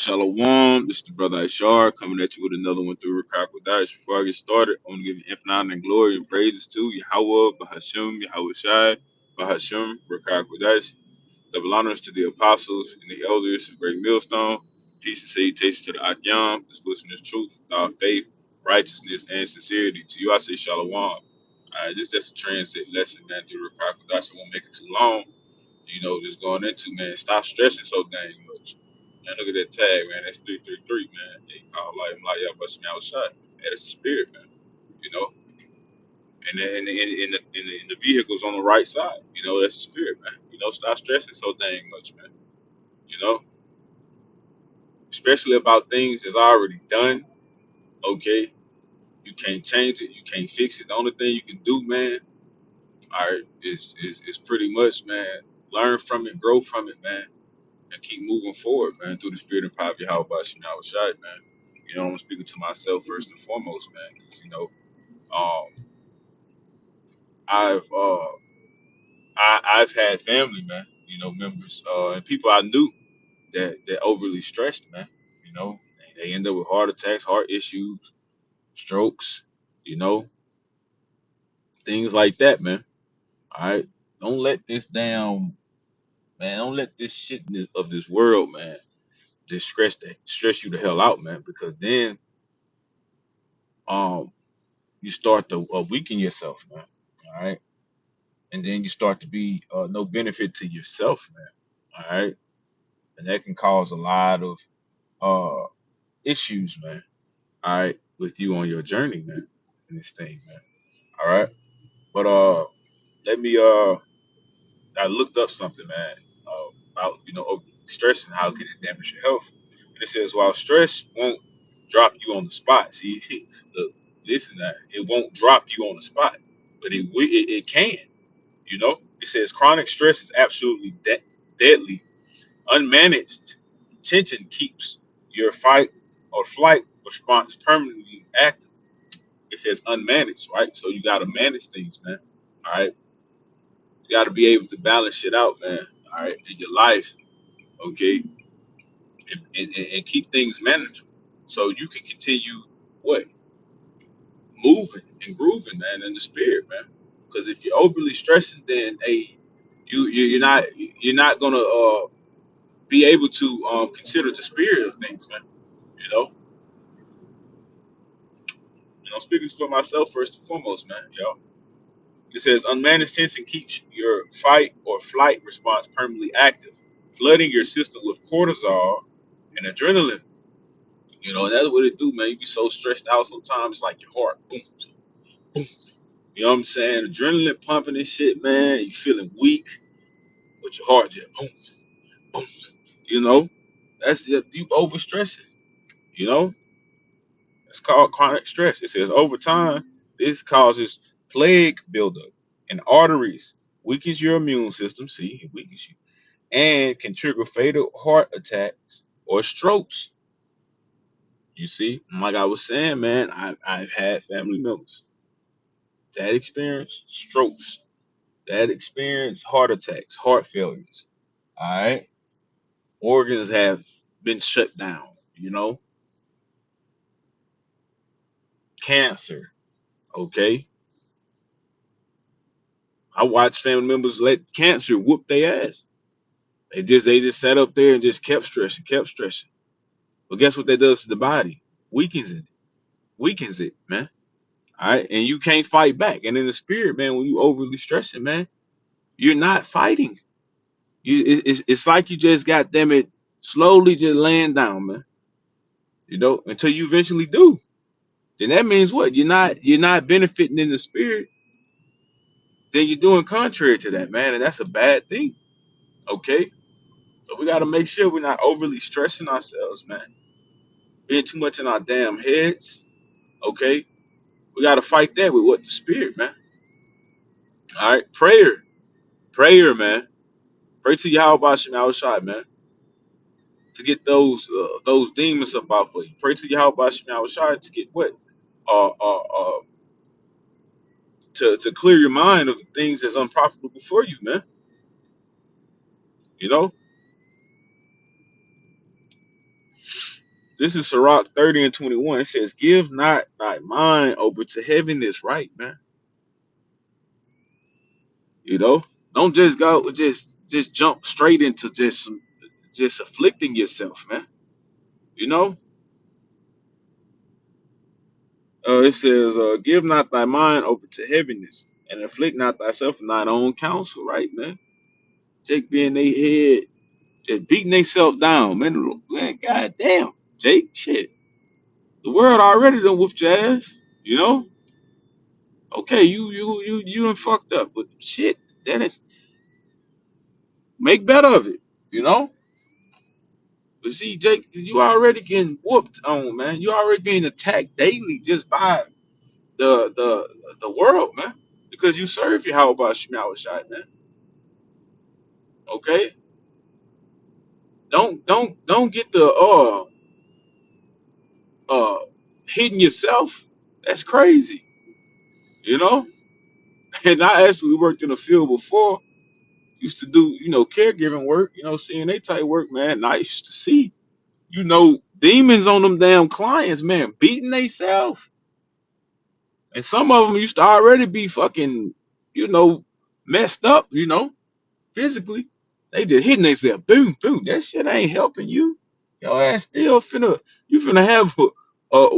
Shalom, this is the brother Ishar coming at you with another one through Rakak Wadash. Before I get started, I want to give you infinite honor and glory and praises to Yahweh, Bahashim, Yahweh Shai, Bahashim, Rakak Wadash. Double honors to the apostles and the elders, great millstone. Peace and salutations to the Akyam, this listening is truth, without faith, righteousness, and sincerity. To you, I say Shalom. This is just a transit lesson, man, through Rakak Wadash. I won't make it too long. Just going into, man, stop stressing so dang much. Man, look at that tag, man. That's 333, man. They call like y'all busting me out shot. That's the spirit, man. You know, and the vehicles on the right side. That's the spirit, man. Stop stressing so dang much, man. You know, especially about things that's already done. Okay, you can't change it. You can't fix it. The only thing you can do, man, all right, is pretty much, man, learn from it, grow from it, man, and keep moving forward, man, through the spirit and power of Yahweh Bashim Yahweh Shai, man. I'm speaking to myself first and foremost, man, because um, I've I've had family, man, members, and people I knew that overly stressed, man. They end up with heart attacks, heart issues, strokes, you know, things like that, man. All right, don't let this damn man, don't let this shit of this world, man, just stress you the hell out, man, because then um you start to weaken yourself, man. All right, and then you start to be no benefit to yourself, man. All right, and that can cause a lot of uh issues, man. All right, with you on your journey, man, in this thing, man. All right, but let me I looked up something, man, about stress and how can it damage your health. And it says while stress won't drop you on the spot, see, look, listen, that it won't drop you on the spot, but it can. It says chronic stress is absolutely deadly. Unmanaged tension keeps your fight or flight response permanently active. It says unmanaged, right? So you got to manage things, man. All right. You got to be able to balance shit out, man. All right. In your life, okay. And keep things manageable. So you can continue what? Moving and grooving, man, in the spirit, man. Because if you're overly stressing, then hey, you're not gonna be able to consider the spirit of things, man. You know, speaking for myself first and foremost, man. It says unmanaged tension keeps your fight or flight response permanently active, flooding your system with cortisol and adrenaline. That's what it do, man. You be so stressed out sometimes, it's like your heart, boom, boom. You know what I'm saying? Adrenaline pumping and shit, man. You feeling weak, but your heart just boom, boom. You know, that's you overstressing. You know, it's called chronic stress. It says over time, this causes plague buildup in arteries, weakens your immune system. See, it weakens you, and can trigger fatal heart attacks or strokes. You see, like I was saying, man, I've had family members that experienced strokes, that experienced heart attacks, heart failures. All right, organs have been shut down. You know, cancer. Okay, I watched family members let cancer whoop their ass. They just sat up there and just kept stressing, kept stressing. But guess what that does to the body? Weakens it, man. All right, and you can't fight back. And in the spirit, man, when you overly stressing, man, you're not fighting. It's like you just got them it slowly just laying down, man. Until you eventually do. Then that means what? You're not benefiting in the spirit. Then you're doing contrary to that, man, and that's a bad thing. Okay, so we got to make sure we're not overly stressing ourselves, man. Being too much in our damn heads. Okay, we got to fight that with what the spirit, man. All right, prayer, man. Pray to Yahweh Shem Shai, man, to get those demons up off of you. Pray to Yahweh Shem Shai to get what? To clear your mind of the things that's unprofitable for you, man. You know, This is Sirach 30 and 21. It says, "Give not thy mind over to heaviness," right, man. You know, don't just go just jump straight into just afflicting yourself, man. You know, it says, "Give not thy mind over to heaviness, and afflict not thyself in thine own counsel," right, man. Jake being they head, just beating themselves down, man. Man, goddamn, Jake, shit. The world already done whooped your ass. You know, okay, you done fucked up, but shit, then it make better of it. You know. But see, Jake, you already getting whooped on, man. You already being attacked daily just by the world, man. Because you serve your how about Shemawah Shai, man. Okay? Don't get the hitting yourself. That's crazy. You know? And I actually worked in the field before, used to do, caregiving work, CNA type work, man. And I used to see, demons on them damn clients, man, beating themselves. And some of them used to already be fucking, you know, messed up, physically. They just hitting themselves. Boom, boom. That shit ain't helping you. Your ass still you finna have a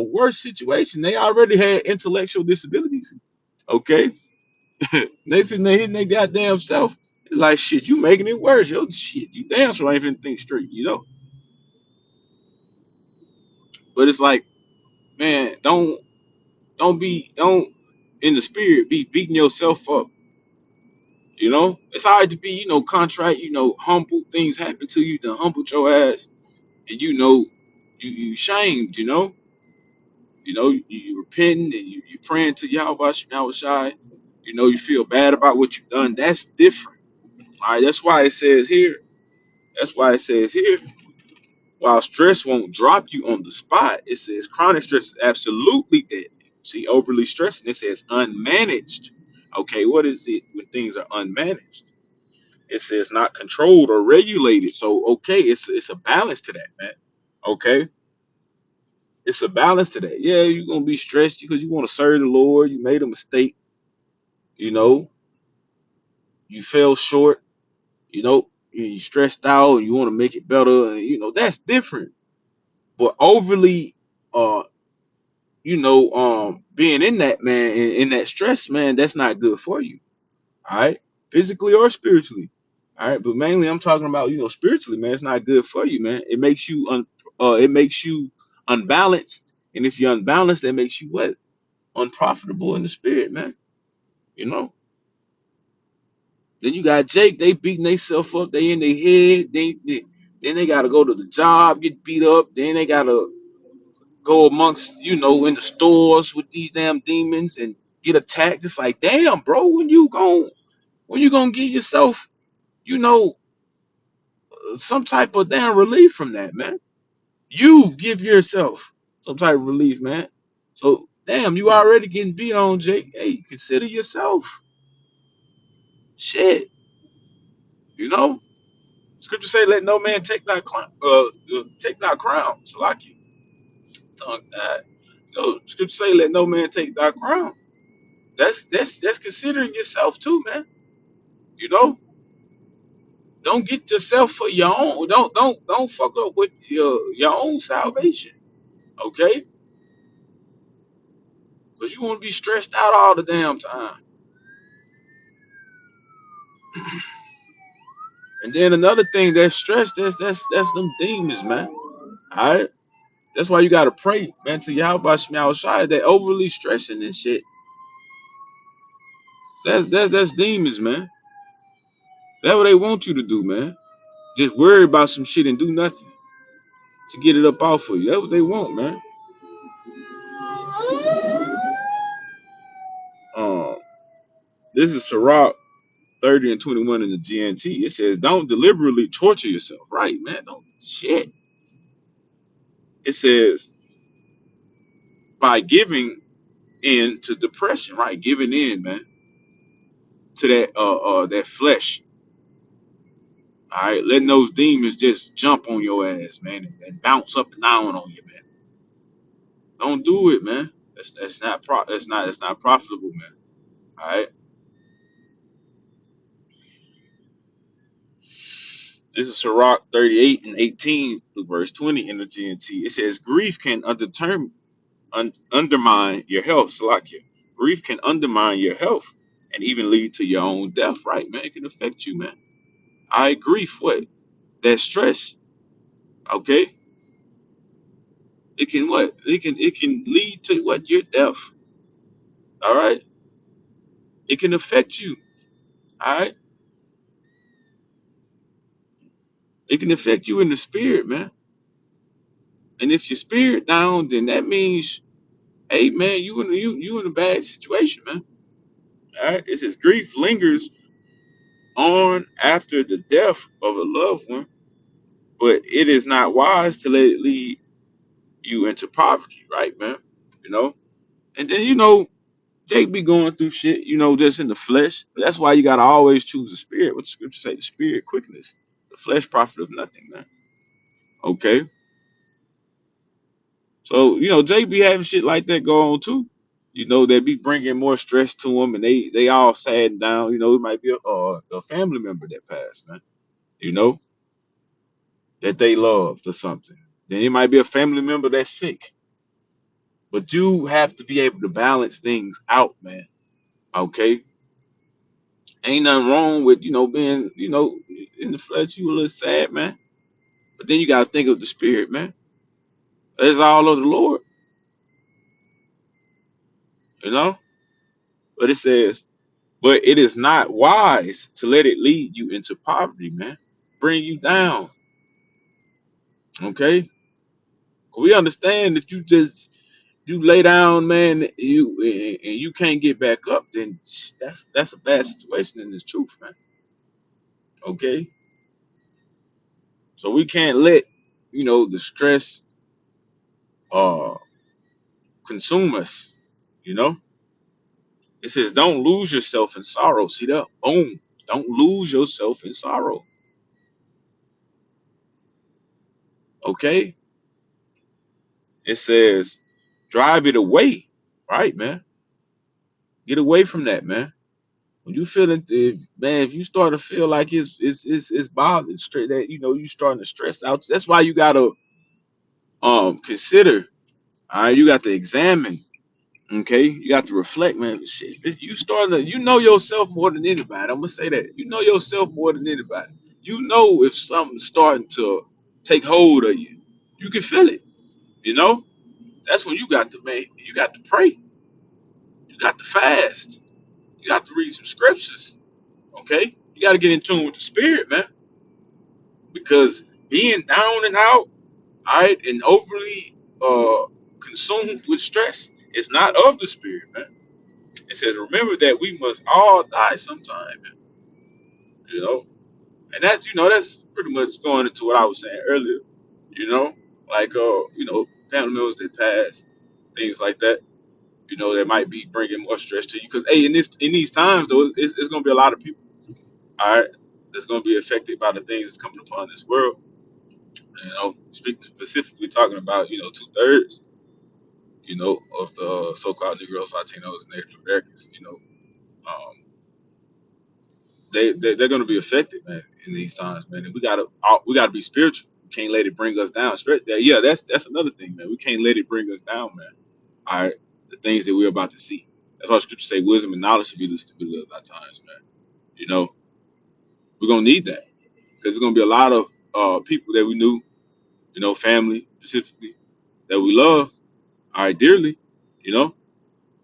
worse situation. They already had intellectual disabilities. Okay? They sitting there hitting their goddamn self. It's like, shit, you making it worse. Yo, shit, you damn sure ain't finna think straight. But it's like, man, don't in the spirit be beating yourself up. It's hard to be, contrite, humble. Things happen to you, to humble your ass, and you shamed. You repenting and you praying to Yahweh Shai. You feel bad about what you've done. That's different. All right, that's why it says here. That's why it says here. While stress won't drop you on the spot, it says chronic stress is absolutely deadly. See, overly stressing, it says unmanaged. Okay, what is it when things are unmanaged? It says not controlled or regulated. So okay, it's a balance to that, man. Okay, it's a balance to that. Yeah, you're gonna be stressed because you want to serve the Lord. You made a mistake. You know, you fell short. You stressed out. You want to make it better. And, that's different. But overly, uh, being in that, man, in that stress, man, that's not good for you. All right, physically or spiritually. All right, but mainly I'm talking about, spiritually, man. It's not good for you, man. It makes you unbalanced, and if you're unbalanced, that makes you what? Unprofitable in the spirit, man. You know. Then you got Jake. They beating themselves up. They in their head. Then they gotta go to the job, get beat up. Then they gotta go amongst, in the stores with these damn demons and get attacked. It's like, damn, bro, when you gonna give yourself, you know, some type of damn relief from that, man. You give yourself some type of relief, man. So, damn, you already getting beat on, Jake. Hey, consider yourself. Shit, you know. Scripture say, "Let no man take thy crown." So, like you, tongue that. Scripture say, "Let no man take thy crown." That's considering yourself too, man. You know, don't get yourself for your own. Don't fuck up with your own salvation, okay? Because you want to be stressed out all the damn time. And then another thing that's stress, that's them demons, man. All right, that's why you gotta pray, man, to Yahweh Shemel Shai. That overly stressing and shit. That's demons, man. That's what they want you to do, man. Just worry about some shit and do nothing to get it up off of you. That's what they want, man. Um, this is Sirach 30 and 21 in the GNT. It says, don't deliberately torture yourself. Right, man. Don't shit. It says, by giving in to depression, right? Giving in, man, to that flesh. All right, letting those demons just jump on your ass, man, and bounce up and down on you, man. Don't do it, man. That's not profitable, man. All right. This is Sirach 38 and 18, verse 20 in the GNT. It says, grief can undermine your health. Salakia. Grief can undermine your health and even lead to your own death, right, man? It can affect you, man. I grief, what? That stress, okay? It can what? It can lead to what? Your death, all right? It can affect you, all right? It can affect you in the spirit, man. And if your spirit down, then that means, hey, man, you in a bad situation, man. All right? It says grief lingers on after the death of a loved one, but it is not wise to let it lead you into poverty, right, man? You know, and then Jake be going through shit, just in the flesh. But that's why you gotta always choose the spirit. What the scripture say, the spirit quickness, the flesh profit of nothing, man. Okay, so Jake be having shit like that go on too. They be bringing more stress to him, and they all sad and down. It might be a family member that passed, man. You know that they loved or something. Then it might be a family member that's sick. But you have to be able to balance things out, man. Okay, ain't nothing wrong with being in the flesh. You a little sad, man. But then you got to think of the spirit, man. It's all of the Lord, you know. But it says, but it is not wise to let it lead you into poverty, man. Bring you down. Okay, we understand that you lay down, man. You can't get back up. Then that's a bad situation in this truth, man. Okay, so we can't let the stress uh consume us. You know, it says don't lose yourself in sorrow. See that? Boom. Don't lose yourself in sorrow. Okay. It says drive it away. Right, man. Get away from that, man. When you feel it, man, if you start to feel like it's bothering straight that you starting to stress out. That's why you gotta consider. All right, you got to examine. Okay, you got to reflect, man. Shit, you starting to yourself more than anybody. I'm gonna say that you know yourself more than anybody. You know if something's starting to take hold of you. You can feel it. You know that's when you got to you got to pray. You got to fast. You got to read some scriptures. Okay, you got to get in tune with the spirit, man. Because being down and out, all right, and overly consumed with stress is not of the spirit, man. It says, remember that we must all die sometime, you know? And that's pretty much going into what I was saying earlier, you know? Like, family members that pass, things like that, that might be bringing more stress to you. Because, hey, in these times, though, it's going to be a lot of people, all right, that's going to be affected by the things that's coming upon this world. Specifically talking about, two-thirds, of the so-called Negroes, Latinos, and Native Americans, um, they're going to be affected, man, in these times, man. And we gotta be spiritual. We can't let it bring us down. Yeah, that's another thing, man. We can't let it bring us down, man. All right, the things that we're about to see. That's why Scripture say wisdom and knowledge should be the stability of our times, man. You know, we're gonna need that because there's gonna be a lot of people that we knew, family specifically that we love, all right, dearly, you know,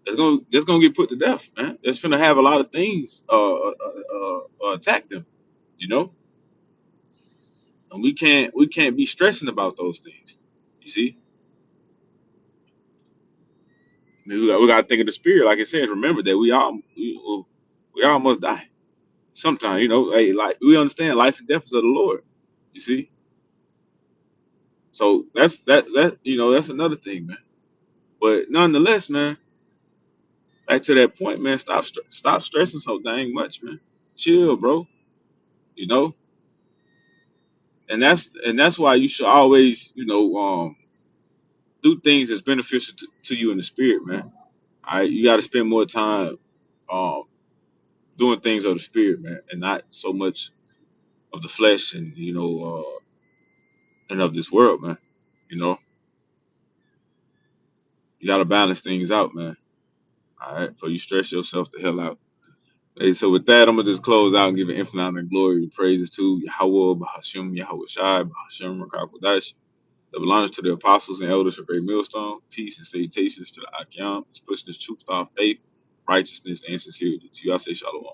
that's gonna get put to death, man. That's gonna have a lot of things attack them, you know. And we can't be stressing about those things. You see, I mean, we got to think of the spirit. Like it says, remember that we all must die sometime. Hey, like we understand life and death is of the Lord. You see, so that's another thing, man. But nonetheless, man, back to that point, man. Stop stressing so dang much, man. Chill, bro. You know, And that's why you should always, do things that's beneficial to you in the spirit, man. All right, you got to spend more time um doing things of the spirit, man, and not so much of the flesh and and of this world, man. You know, you got to balance things out, man. All right, so you stress yourself the hell out. Hey, so with that, I'm gonna just close out and give an infinite honor and glory and praises to Yahweh, Bahashim, Yahweh Shai, Bahashim, Rakakwadash. That belongs to the apostles and elders of Great Millstone. Peace and salutations to the Akyam. It's pushing this truth, thought, faith, righteousness, and sincerity. To you, I say shalom.